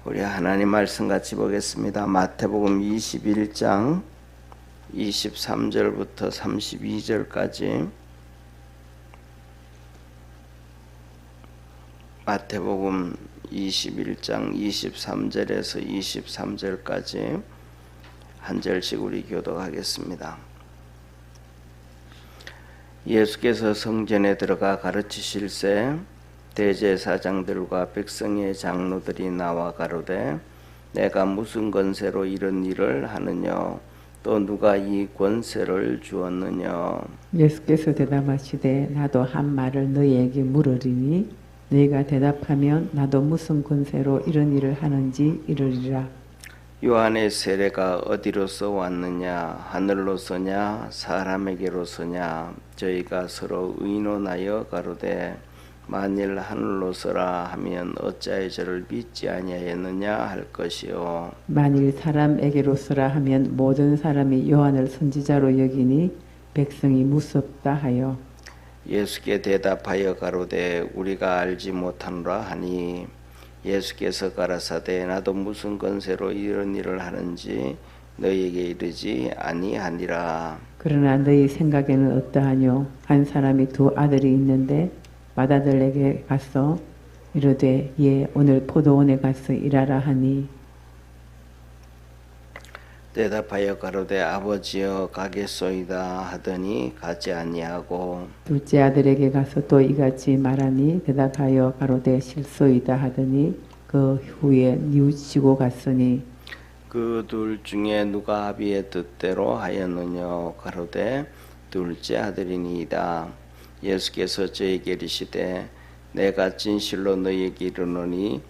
우리 하나님 말씀 같이 보겠습니다. 마태복음 21장 23절부터 32절까지 마태복음 21장 23절에서 23절까지 한 절씩 우리 교독하겠습니다. 예수께서 성전에 들어가 가르치실새 대제사장들과 백성의 장로들이 나와 가로되 내가 무슨 권세로 이런 일을 하느냐 또 누가 이 권세를 주었느냐. 예수께서 대답하시되 나도 한 말을 너희에게 물으리니 너희가 대답하면 나도 무슨 권세로 이런 일을 하는지 이르리라. 요한의 세례가 어디로서 왔느냐 하늘로서냐 사람에게로서냐. 저희가 서로 의논하여 가로되 만일 하늘로서라 하면 어찌하여 저를 믿지 아니하였느냐 할 것이요. 만일 사람에게로서라 하면 모든 사람이 요한을 선지자로 여기니 백성이 무섭다 하여. 예수께 대답하여 가로되 우리가 알지 못하노라 하니 예수께서 가라사대 나도 무슨 권세로 이런 일을 하는지 너희에게 이르지 아니하니라. 그러나 너희 생각에는 어떠하뇨? 한 사람이 두 아들이 있는데 맏아들에게 가서 이르되 예 오늘 포도원에 가서 일하라 하니 대답하여 가로되 아버지여 가겠소이다 하더니 가지 아니하고 둘째 아들에게 가서 또 이같이 말하니 대답하여 가로되 실소이다 하더니 그 후에 뉘우치고 갔으니 그 둘 중에 누가 아비의 뜻대로 하였느냐 가로되 둘째 아들이니이다. 예수께서 저에게 이르시되 내가 진실로 너희에게 이르노니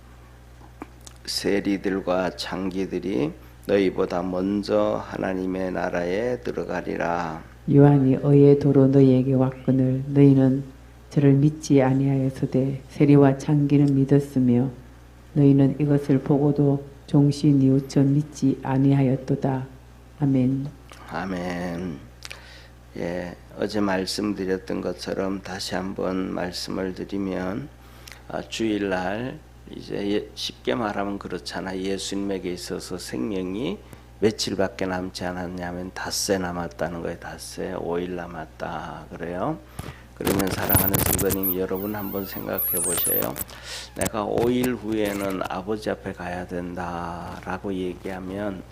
세리들과 창기들이 너희보다 먼저 하나님의 나라에 들어가리라. 요한이 의의 도로 너희에게 왔거늘 너희는 저를 믿지 아니하였으되 세리와 창기는 믿었으며 너희는 이것을 보고도 종시 뉘우쳐 믿지 아니하였도다. 아멘. 아멘. 예, 어제 말씀드렸던 것처럼 다시 한번 말씀을 드리면 주일날 이제 쉽게 말하면 그렇잖아. 예수님에게 있어서 생명이 며칠밖에 남지 않았냐면 닷새 남았다는 거예요. 닷새 5일 남았다 그래요. 그러면 사랑하는 성도님 여러분 한번 생각해 보세요. 내가 5일 후에는 아버지 앞에 가야 된다라고 얘기하면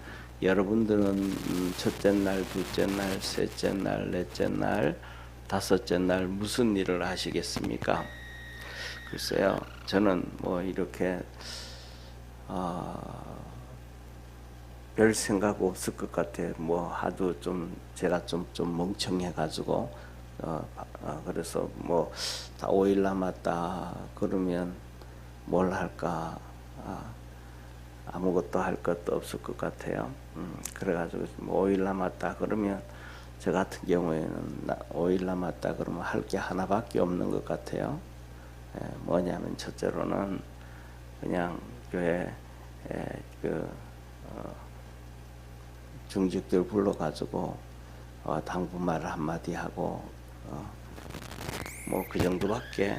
여러분들은 첫째 날, 둘째 날, 셋째 날, 넷째 날, 다섯째 날 무슨 일을 하시겠습니까? 글쎄요, 저는 뭐 이렇게 별 생각 없을 것 같아요. 뭐 하도 좀 제가 좀 멍청해가지고 그래서 뭐 다 5일 남았다 그러면 뭘 할까? 아무것도 할 것도 없을 것 같아요. 그래가지고 뭐 5일 남았다 그러면 저 같은 경우에는 5일 남았다 그러면 할 게 하나밖에 없는 것 같아요. 뭐냐면 첫째로는 그냥 교회 중직들 불러가지고 당부말 한마디 하고 뭐 그 정도밖에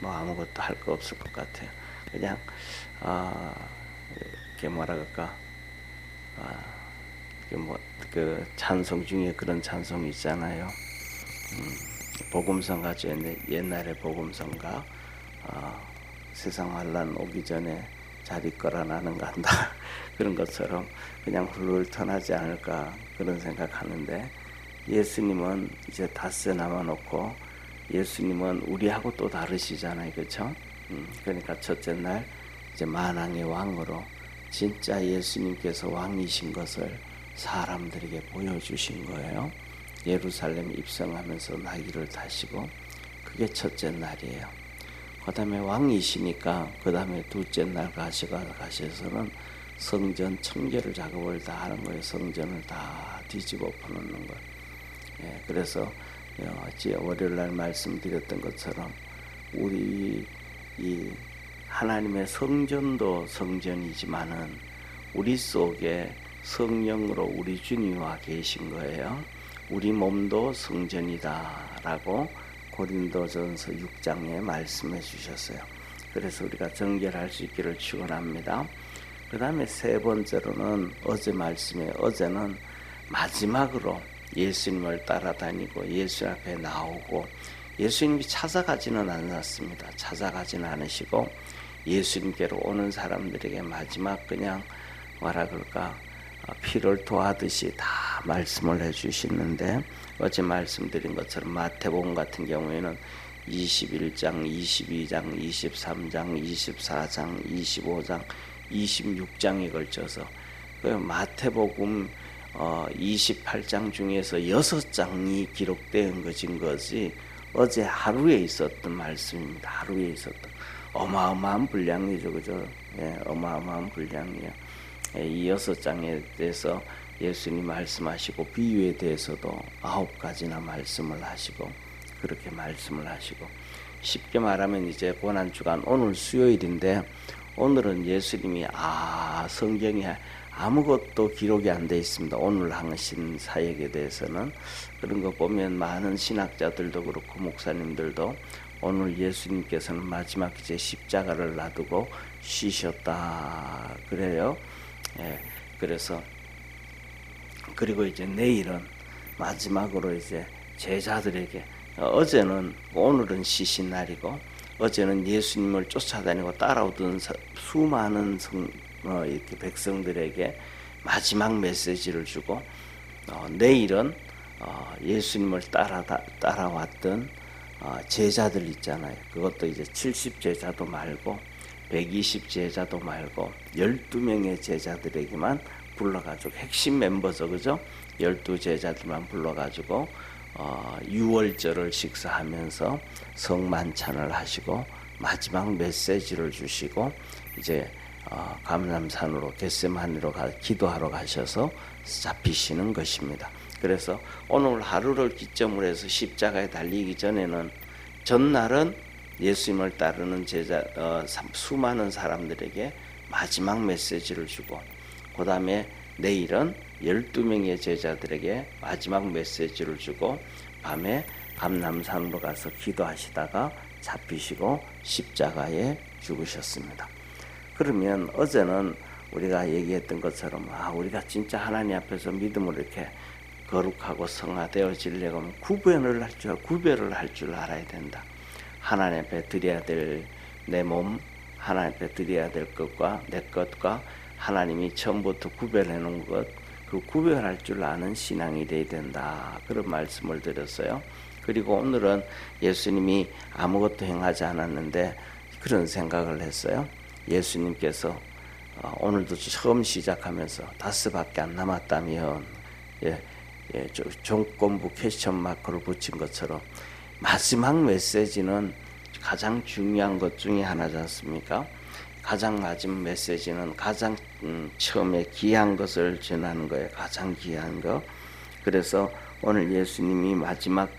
뭐 아무것도 할 거 없을 것 같아요. 그냥 이게 뭐라 그럴까? 그 찬송 중에 그런 찬송이 있잖아요. 복음성가 옛날에 복음성가 세상 환난 오기 전에 잘 있거라 나는 간다 그런 것처럼 그냥 훌훌 턴하지 않을까 그런 생각하는데 예수님은 이제 닷새 남아놓고 예수님은 우리하고 또 다르시잖아요, 그렇죠? 그러니까 첫째 날 이제 만왕의 왕으로 진짜 예수님께서 왕이신 것을 사람들에게 보여주신 거예요. 예루살렘 입성하면서 나귀를 타시고 그게 첫째 날이에요. 그 다음에 왕이시니까 그 다음에 둘째 날 가셔서는 성전 청결 작업을 다 하는 거예요. 성전을 다 뒤집어 엎어놓는 거예요. 예, 그래서 어제 월요일 날 말씀드렸던 것처럼 우리 이 하나님의 성전도 성전이지만은 우리 속에 성령으로 우리 주님이 와 계신 거예요. 우리 몸도 성전이다라고 고린도전서 6장에 말씀해 주셨어요. 그래서 우리가 정결할 수 있기를 축원합니다. 그 다음에 세 번째로는 어제 말씀에 어제는 마지막으로 예수님을 따라다니고 예수 앞에 나오고 예수님이 찾아가지는 않았습니다. 찾아가지는 않으시고 예수님께로 오는 사람들에게 마지막 그냥 뭐라 그럴까 피를 토하듯이 다 말씀을 해주시는데 어제 말씀드린 것처럼 마태복음 같은 경우에는 21장, 22장, 23장, 24장, 25장, 26장에 걸쳐서 그 마태복음 28장 중에서 6장이 기록된 것이 어제 하루에 있었던 말씀입니다. 하루에 있었던 어마어마한 분량이죠, 그죠? 예, 어마어마한 분량이에요. 이 6장에 대해서 예수님 말씀하시고 비유에 대해서도 9가지나 말씀을 하시고 그렇게 말씀을 하시고 쉽게 말하면 이제 고난주간 오늘 수요일인데 오늘은 예수님이 성경에 아무것도 기록이 안 돼 있습니다. 오늘 하신 사역에 대해서는 그런 거 보면 많은 신학자들도 그렇고 목사님들도 오늘 예수님께서는 마지막 이제 십자가를 놔두고 쉬셨다 그래요. 예, 그래서 그리고 이제 내일은 마지막으로 이제 제자들에게 어제는 오늘은 쉬신 날이고 어제는 예수님을 쫓아다니고 따라오던 수많은 이렇게 백성들에게 마지막 메시지를 주고 내일은 예수님을 따라왔던 제자들 있잖아요. 그것도 이제 70제자도 말고 120제자도 말고 12명의 제자들에게만 불러가지고 핵심 멤버죠, 그죠? 12제자들만 불러가지고 유월절을 식사하면서 성만찬을 하시고 마지막 메시지를 주시고 이제 감람산으로 겟세마네로 기도하러 가셔서 잡히시는 것입니다. 그래서 오늘 하루를 기점으로 해서 십자가에 달리기 전에는 전날은 예수님을 따르는 수많은 사람들에게 마지막 메시지를 주고 그 다음에 내일은 12명의 제자들에게 마지막 메시지를 주고 밤에 감람산으로 가서 기도하시다가 잡히시고 십자가에 죽으셨습니다. 그러면 어제는 우리가 얘기했던 것처럼 우리가 진짜 하나님 앞에서 믿음으로 이렇게 거룩하고 성화되어지려고 하면 구별을 할 줄 알아야 된다. 하나님 앞에 드려야 될 내 몸, 하나님 앞에 드려야 될 것과 내 것과 하나님이 처음부터 구별해 놓은 것, 그 구별할 줄 아는 신앙이 돼야 된다. 그런 말씀을 드렸어요. 그리고 오늘은 예수님이 아무것도 행하지 않았는데 그런 생각을 했어요. 예수님께서 오늘도 처음 시작하면서 5밖에 안 남았다면 종권부 퀘스천 마크를 붙인 것처럼 마지막 메시지는 가장 중요한 것 중에 하나지 않습니까? 가장 마지막 메시지는 가장 처음에 귀한 것을 전하는 거예요. 가장 귀한 것. 그래서 오늘 예수님이 마지막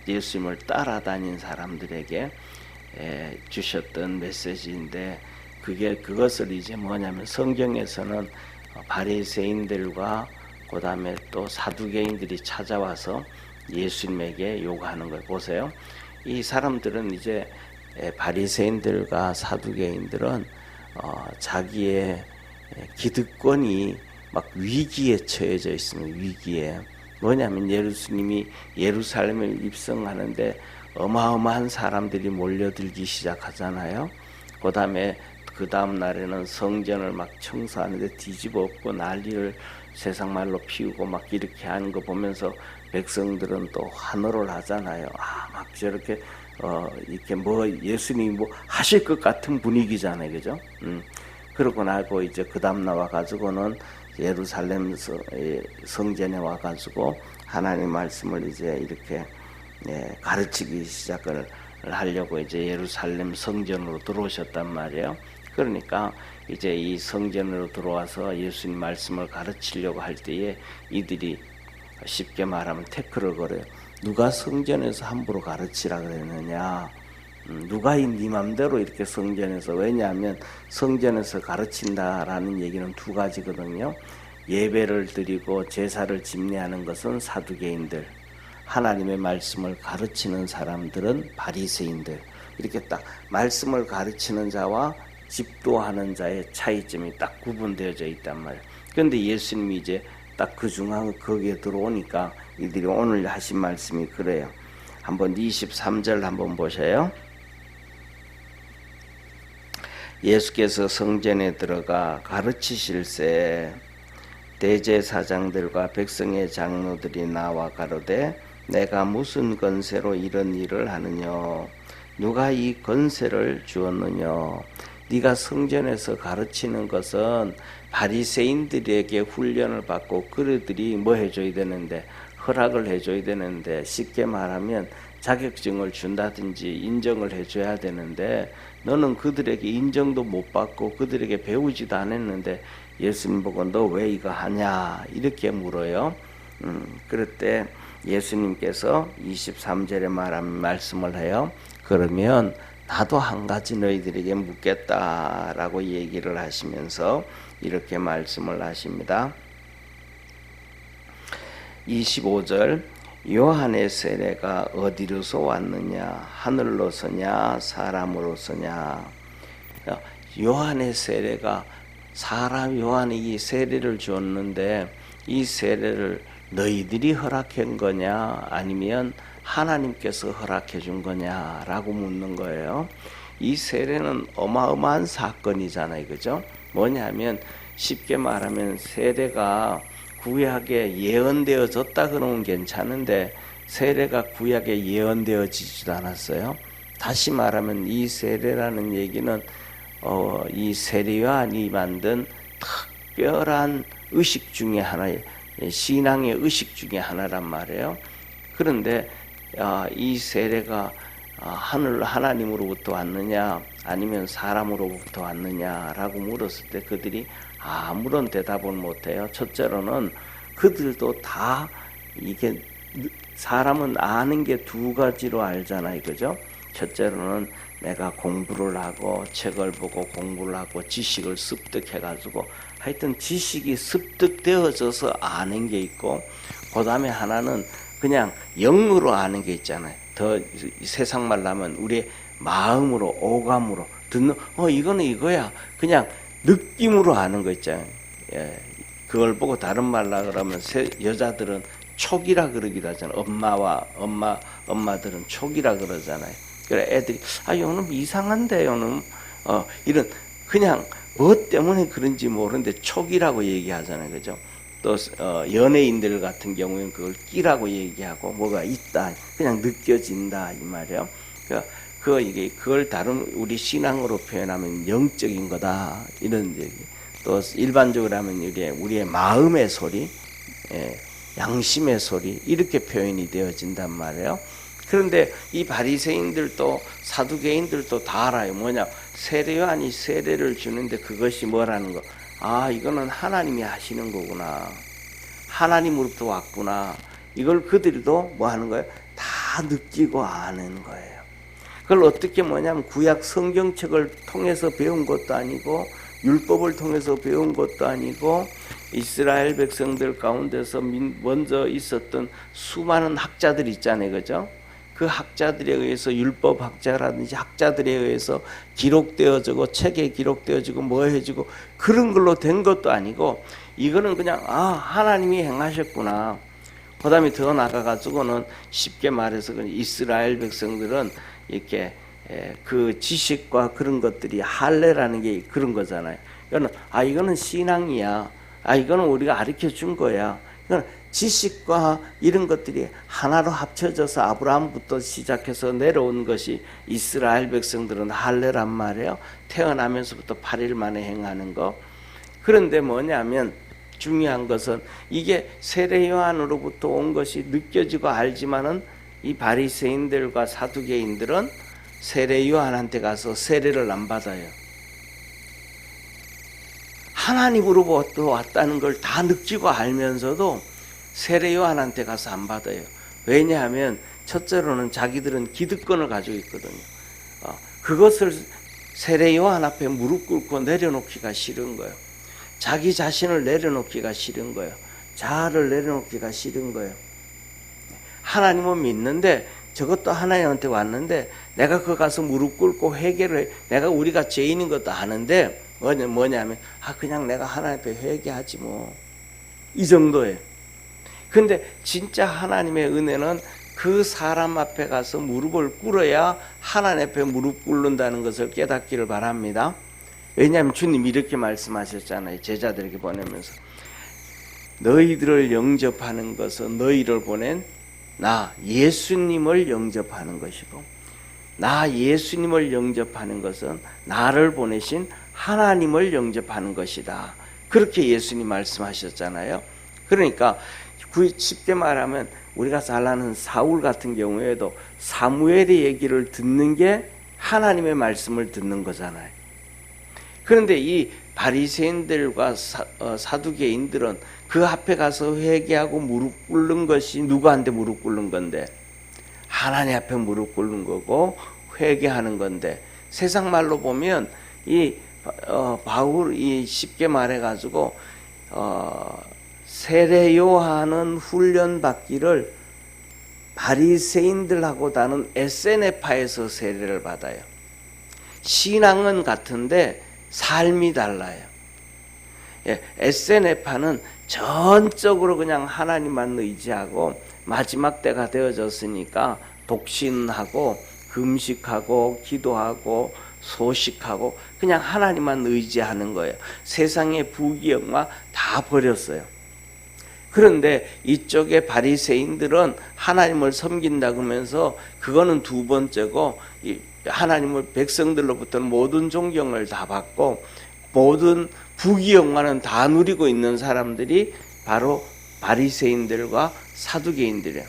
예수님을 따라다닌 사람들에게 주셨던 메시지인데 그것을 이제 뭐냐면 성경에서는 바리새인들과 그 다음에 또 사두개인들이 찾아와서 예수님에게 요구하는 거예요. 보세요. 이 사람들은 이제 바리새인들과 사두개인들은 자기의 기득권이 막 위기에 처해져 있습니다. 위기에. 뭐냐면 예수님이 예루살렘을 입성하는데 어마어마한 사람들이 몰려들기 시작하잖아요. 그 다음 날에는 성전을 막 청소하는데 뒤집어 엎고 난리를 세상 말로 피우고 막 이렇게 하는 거 보면서 백성들은 또 환호를 하잖아요. 막 저렇게 이렇게 예수님이 하실 것 같은 분위기잖아요, 그죠? 그러고 나고 이제 그 다음 나와 가지고는 예루살렘 성전에 와 가지고 하나님 말씀을 이제 이렇게 가르치기 시작을 하려고 이제 예루살렘 성전으로 들어오셨단 말이에요. 그러니까 이제 이 성전으로 들어와서 예수님 말씀을 가르치려고 할 때에 이들이 쉽게 말하면 태클을 걸어요. 누가 성전에서 함부로 가르치라 그랬느냐? 누가 네 맘대로 이렇게 성전에서, 왜냐하면 성전에서 가르친다라는 얘기는 두 가지거든요. 예배를 드리고 제사를 집례하는 것은 사두개인들, 하나님의 말씀을 가르치는 사람들은 바리새인들. 이렇게 딱 말씀을 가르치는 자와 집도하는 자의 차이점이 딱 구분되어져 있단 말이에요. 그런데 예수님이 이제 딱 그 중앙 거기에 들어오니까 이들이 오늘 하신 말씀이 그래요. 한번 23절 한번 보셔요. 예수께서 성전에 들어가 가르치실새 대제사장들과 백성의 장로들이 나와 가로되 내가 무슨 건세로 이런 일을 하느냐? 누가 이 건세를 주었느냐? 네가 성전에서 가르치는 것은 바리새인들에게 훈련을 받고 그들이 뭐 해줘야 되는데 허락을 해줘야 되는데 쉽게 말하면 자격증을 준다든지 인정을 해줘야 되는데 너는 그들에게 인정도 못 받고 그들에게 배우지도 않았는데 예수님 보고 너 왜 이거 하냐 이렇게 물어요. 그럴 때 예수님께서 23절에 말씀을 해요. 그러면 나도 한 가지 너희들에게 묻겠다라고 얘기를 하시면서 이렇게 말씀을 하십니다. 25절 요한의 세례가 어디로서 왔느냐? 하늘로서냐 사람으로서냐? 요한의 세례가 사람 요한이 이 세례를 줬는데 이 세례를 너희들이 허락한 거냐 아니면 하나님께서 허락해 준 거냐라고 묻는 거예요. 이 세례는 어마어마한 사건이잖아요. 그죠? 뭐냐면 쉽게 말하면 세례가 구약에 예언되어졌다 그러면 괜찮은데 세례가 구약에 예언되어지지도 않았어요. 다시 말하면 이 세례라는 얘기는 이 세례요한이 만든 특별한 의식 중에 하나예요. 신앙의 의식 중에 하나란 말이에요. 그런데 이 세례가 하나님으로부터 왔느냐 아니면 사람으로부터 왔느냐라고 물었을 때 그들이 아무런 대답을 못해요. 첫째로는 그들도 다 이게 사람은 아는 게 두 가지로 알잖아요. 그죠? 첫째로는 내가 공부를 하고 책을 보고 공부를 하고 지식을 습득해가지고 하여튼 지식이 습득되어져서 아는 게 있고 그 다음에 하나는 그냥 영으로 아는 게 있잖아요. 더 세상 말로 하면 우리의 마음으로 오감으로 듣는 이거는 이거야 그냥 느낌으로 아는 거 있잖아요. 예. 그걸 보고 다른 말로 그러면 여자들은 촉이라 그러기도 하잖아요. 엄마들은 촉이라 그러잖아요. 그래 애들이 요놈 이상한데 요놈 이런 그냥 뭐 때문에 그런지 모르는데 촉이라고 얘기하잖아요. 그죠? 또 연예인들 같은 경우에는 그걸 끼라고 얘기하고 뭐가 있다 그냥 느껴진다 이 말이에요. 그걸 다른 우리 신앙으로 표현하면 영적인 거다 이런 얘기. 또 일반적으로 하면 우리의 마음의 소리, 양심의 소리 이렇게 표현이 되어진단 말이에요. 그런데 이 바리새인들도 사두개인들도 다 알아요. 뭐냐? 세례요한이 세례를 주는데 그것이 뭐라는 거. 이거는 하나님이 하시는 거구나. 하나님으로부터 왔구나. 이걸 그들도 뭐 하는 거예요? 다 느끼고 아는 거예요. 그걸 어떻게 뭐냐면 구약 성경책을 통해서 배운 것도 아니고 율법을 통해서 배운 것도 아니고 이스라엘 백성들 가운데서 먼저 있었던 수많은 학자들 있잖아요. 그죠? 그 학자들에 의해서 율법 학자라든지 학자들에 의해서 기록되어지고 책에 기록되어지고 뭐 해지고 그런 걸로 된 것도 아니고 이거는 그냥 하나님이 행하셨구나. 그 다음에 더 나가가지고는 쉽게 말해서 이스라엘 백성들은 이렇게 그 지식과 그런 것들이 할례라는 게 그런 거잖아요. 이거는 신앙이야. 이거는 우리가 가르쳐 준 거야. 지식과 이런 것들이 하나로 합쳐져서 아브라함부터 시작해서 내려온 것이 이스라엘 백성들은 할례란 말이에요. 태어나면서부터 8일 만에 행하는 거. 그런데 뭐냐면 중요한 것은 이게 세례 요한으로부터 온 것이 느껴지고 알지만은 이 바리새인들과 사두개인들은 세례 요한한테 가서 세례를 안 받아요. 하나님으로부터 왔다는 걸 다 느끼고 알면서도 세례 요한한테 가서 안 받아요. 왜냐하면 첫째로는 자기들은 기득권을 가지고 있거든요. 그것을 세례 요한 앞에 무릎 꿇고 내려놓기가 싫은 거예요. 자기 자신을 내려놓기가 싫은 거예요. 자아를 내려놓기가 싫은 거예요. 하나님은 믿는데 저것도 하나님한테 왔는데 내가 그 가서 무릎 꿇고 회개를 해. 우리가 죄인인 것도 아는데 뭐냐면 그냥 내가 하나님 앞에 회개하지 뭐. 이 정도예요. 근데 진짜 하나님의 은혜는 그 사람 앞에 가서 무릎을 꿇어야 하나님 앞에 무릎 꿇는다는 것을 깨닫기를 바랍니다. 왜냐하면 주님 이렇게 말씀하셨잖아요. 제자들에게 보내면서 너희들을 영접하는 것은 너희를 보낸 나 예수님을 영접하는 것이고 나 예수님을 영접하는 것은 나를 보내신 하나님을 영접하는 것이다. 그렇게 예수님 말씀하셨잖아요. 그러니까 쉽게 말하면 우리가 잘 아는 사울 같은 경우에도 사무엘의 얘기를 듣는 게 하나님의 말씀을 듣는 거잖아요. 그런데 이 바리새인들과 사두개인들은 그 앞에 가서 회개하고 무릎 꿇는 것이 누구한테 무릎 꿇는 건데? 하나님 앞에 무릎 꿇는 거고 회개하는 건데, 세상 말로 보면 바울이 쉽게 말해가지고 세례 요한은 훈련 받기를 바리새인들하고 다른 에세네파에서 세례를 받아요. 신앙은 같은데 삶이 달라요. 에세네파는 전적으로 그냥 하나님만 의지하고 마지막 때가 되어졌으니까 독신하고 금식하고 기도하고 소식하고 그냥 하나님만 의지하는 거예요. 세상의 부귀영화 다 버렸어요. 그런데 이쪽에 바리새인들은 하나님을 섬긴다 그러면서 그거는 두 번째고 하나님을 백성들로부터는 모든 존경을 다 받고 모든 부귀영화는 다 누리고 있는 사람들이 바로 바리새인들과 사두개인들이에요.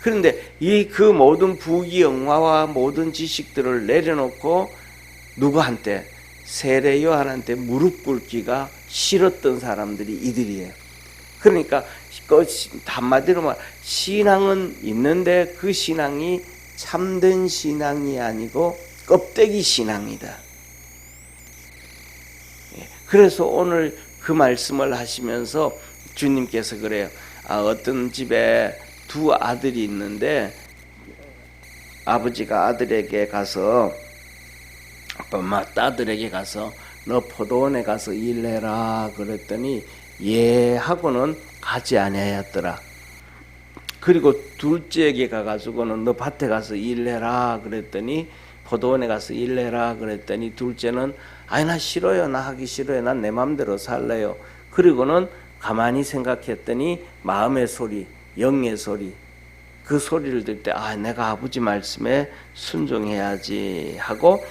그런데 그 모든 부귀영화와 모든 지식들을 내려놓고 누구한테? 세례 요한한테 무릎 꿇기가 싫었던 사람들이 이들이에요. 그러니까 한마디로 말 신앙은 있는데 그 신앙이 참된 신앙이 아니고 껍데기 신앙이다. 그래서 오늘 그 말씀을 하시면서 주님께서 그래요. 어떤 집에 두 아들이 있는데 아버지가 아들에게 가서 딸들에게 가서 너 포도원에 가서 일해라 그랬더니 예 하고는 가지 아니하였더라. 그리고 둘째에게 가가지고는 너 밭에 가서 일해라 그랬더니 포도원에 가서 일해라 그랬더니 둘째는 나 싫어요. 나 하기 싫어요. 난 내 마음대로 살래요. 그리고는 가만히 생각했더니 마음의 소리, 영의 소리, 그 소리를 들을 때 내가 아버지 말씀에 순종해야지 하고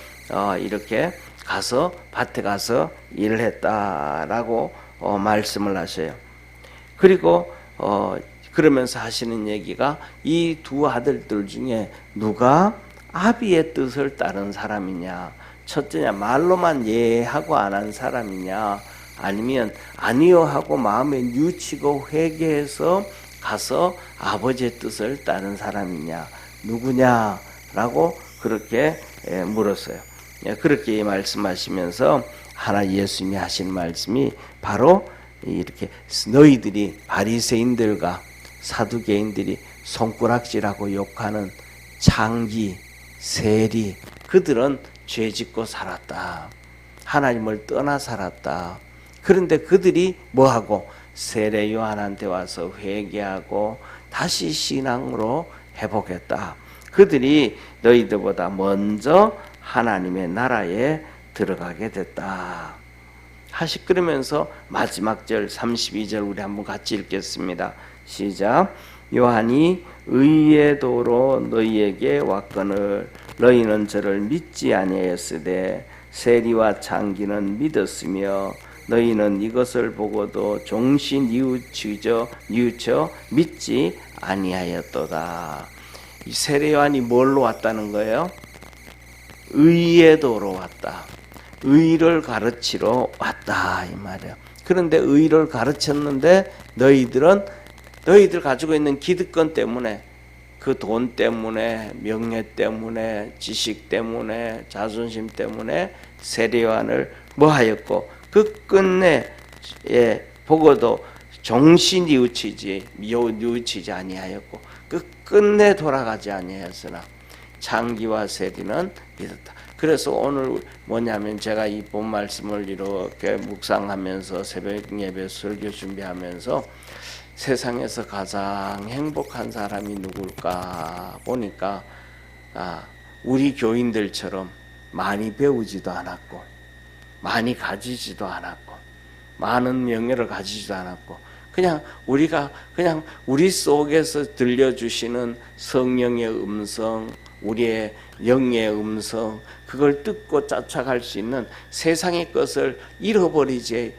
이렇게 가서 밭에 가서 일을 했다라고 말씀을 하셔요. 그리고 그러면서 하시는 얘기가 이 두 아들들 중에 누가 아비의 뜻을 따른 사람이냐, 첫째냐 말로만 예하고 안 한 사람이냐, 아니면 아니요 하고 마음에 뉘우치고 회개해서 가서 아버지의 뜻을 따른 사람이냐, 누구냐라고 그렇게 물었어요. 그렇게 말씀하시면서 하나 예수님이 하신 말씀이 바로 이렇게 너희들이 바리새인들과 사두개인들이 손가락질하고 욕하는 창기, 세리, 그들은 죄짓고 살았다. 하나님을 떠나 살았다. 그런데 그들이 뭐하고? 세례 요한한테 와서 회개하고 다시 신앙으로 회복했다. 그들이 너희들보다 먼저 하나님의 나라에 들어가게 됐다. 그러면서 마지막 절 32절 우리 한번 같이 읽겠습니다. 시작. 요한이 의의 도로 너희에게 왔거늘 너희는 저를 믿지 아니하였으되 세리와 창기는 믿었으며 너희는 이것을 보고도 종시 뉘우쳐 믿지 아니하였도다. 이 세례 요한이 뭘로 왔다는 거예요? 의의 도로 왔다. 의를 가르치러 왔다 이 말이에요. 그런데 의를 가르쳤는데 너희들 가지고 있는 기득권 때문에, 그 돈 때문에, 명예 때문에, 지식 때문에, 자존심 때문에 세례 요한을 뭐하였고 그 끝내 보고도 종시 뉘우치지 아니하였고 끝끝내 돌아가지 아니하였으나 창기와 세리는 믿었다. 그래서 오늘 뭐냐면 제가 이 본 말씀을 이렇게 묵상하면서 새벽 예배 설교 준비하면서 세상에서 가장 행복한 사람이 누굴까 보니까 우리 교인들처럼 많이 배우지도 않았고 많이 가지지도 않았고 많은 명예를 가지지도 않았고 그냥 우리가 그냥 우리 속에서 들려주시는 성령의 음성, 우리의 영의 음성, 그걸 듣고 쫓아갈 수 있는 세상의 것을 잃어버리지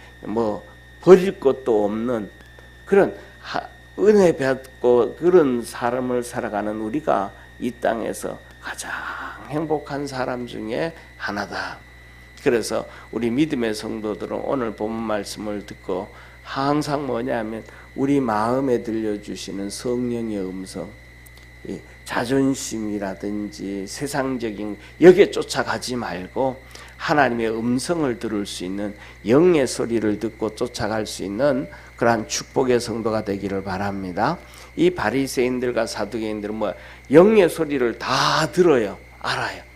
버릴 것도 없는 그런 은혜 받고 그런 삶을 살아가는 우리가 이 땅에서 가장 행복한 사람 중에 하나다. 그래서 우리 믿음의 성도들은 오늘 본문 말씀을 듣고 항상 뭐냐면 우리 마음에 들려주시는 성령의 음성, 자존심이라든지 세상적인 여기에 쫓아가지 말고 하나님의 음성을 들을 수 있는 영의 소리를 듣고 쫓아갈 수 있는 그러한 축복의 성도가 되기를 바랍니다. 이 바리새인들과 사두개인들은 영의 소리를 다 들어요. 알아요.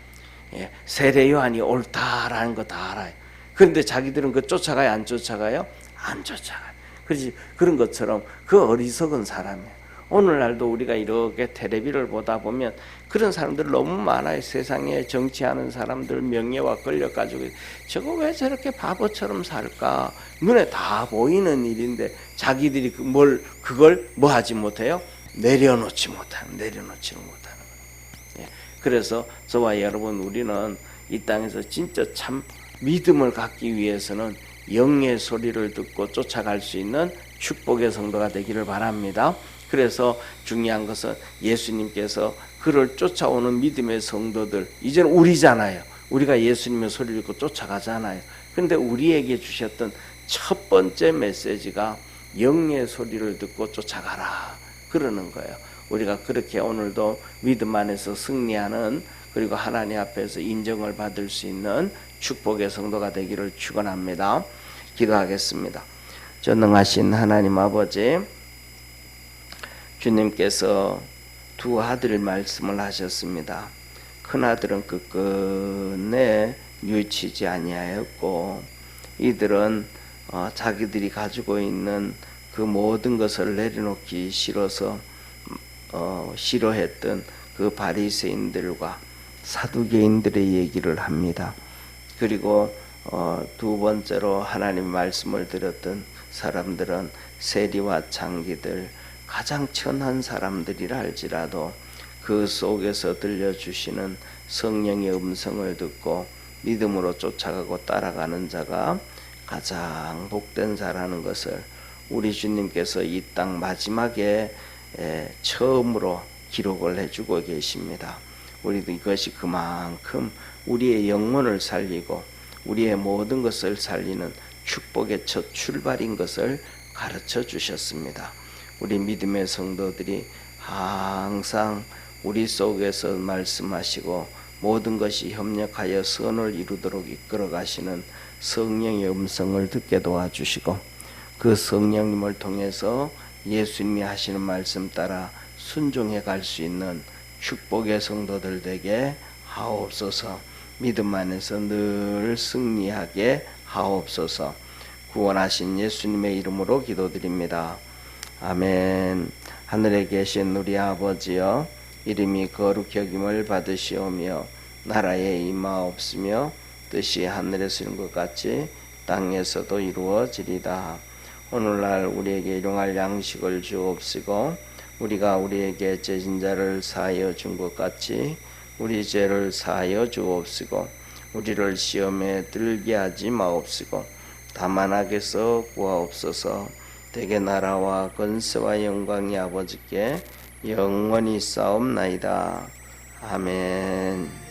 세례 요한이 옳다라는 거 다 알아요. 그런데 자기들은 그 쫓아가요? 안 쫓아가요? 안 쫓아가요. 그렇지. 그런 것처럼 그 어리석은 사람이에요. 오늘날도 우리가 이렇게 텔레비를 보다 보면 그런 사람들 너무 많아요. 세상에 정치하는 사람들 명예와 권력가지고 저거 왜 저렇게 바보처럼 살까? 눈에 다 보이는 일인데 자기들이 그걸 하지 못해요? 내려놓지를 못하는 거예요. 그래서 저와 여러분 우리는 이 땅에서 진짜 참 믿음을 갖기 위해서는 영의 소리를 듣고 쫓아갈 수 있는 축복의 성도가 되기를 바랍니다. 그래서 중요한 것은 예수님께서 그를 쫓아오는 믿음의 성도들, 이제는 우리잖아요. 우리가 예수님의 소리를 듣고 쫓아가잖아요. 그런데 우리에게 주셨던 첫 번째 메시지가 영의 소리를 듣고 쫓아가라 그러는 거예요. 우리가 그렇게 오늘도 믿음 안에서 승리하는, 그리고 하나님 앞에서 인정을 받을 수 있는 축복의 성도가 되기를 축원합니다. 기도하겠습니다. 전능하신 하나님 아버지, 주님께서 두 아들 말씀을 하셨습니다. 큰 아들은 끝끝내 뉘우치지 아니하였고, 이들은 자기들이 가지고 있는 그 모든 것을 내려놓기 싫어서 싫어했던 그 바리새인들과 사두개인들의 얘기를 합니다. 그리고 두 번째로 하나님 말씀을 들었던 사람들은 세리와 창기들, 가장 천한 사람들이라 할지라도 그 속에서 들려주시는 성령의 음성을 듣고 믿음으로 쫓아가고 따라가는 자가 가장 복된 자라는 것을 우리 주님께서 이 땅 마지막에 처음으로 기록을 해주고 계십니다. 우리도 이것이 그만큼 우리의 영혼을 살리고 우리의 모든 것을 살리는 축복의 첫 출발인 것을 가르쳐 주셨습니다. 우리 믿음의 성도들이 항상 우리 속에서 말씀하시고 모든 것이 협력하여 선을 이루도록 이끌어 가시는 성령의 음성을 듣게 도와주시고, 그 성령님을 통해서 예수님이 하시는 말씀 따라 순종해 갈 수 있는 축복의 성도들 되게 하옵소서. 믿음 안에서 늘 승리하게 하옵소서. 구원하신 예수님의 이름으로 기도드립니다. 아멘. 하늘에 계신 우리 아버지여, 이름이 거룩히 여김을 받으시오며 나라에 임하옵시며 뜻이 하늘에서 이룬 것 같이 땅에서도 이루어지리다. 오늘날 우리에게 일용할 양식을 주옵시고, 우리가 우리에게 죄진 자를 사하여 준 것 같이 우리 죄를 사하여 주옵시고, 우리를 시험에 들게 하지 마옵시고 다만 악에서 구하옵소서. 대개 나라와 권세와 영광이 아버지께 영원히 싸움나이다. 아멘.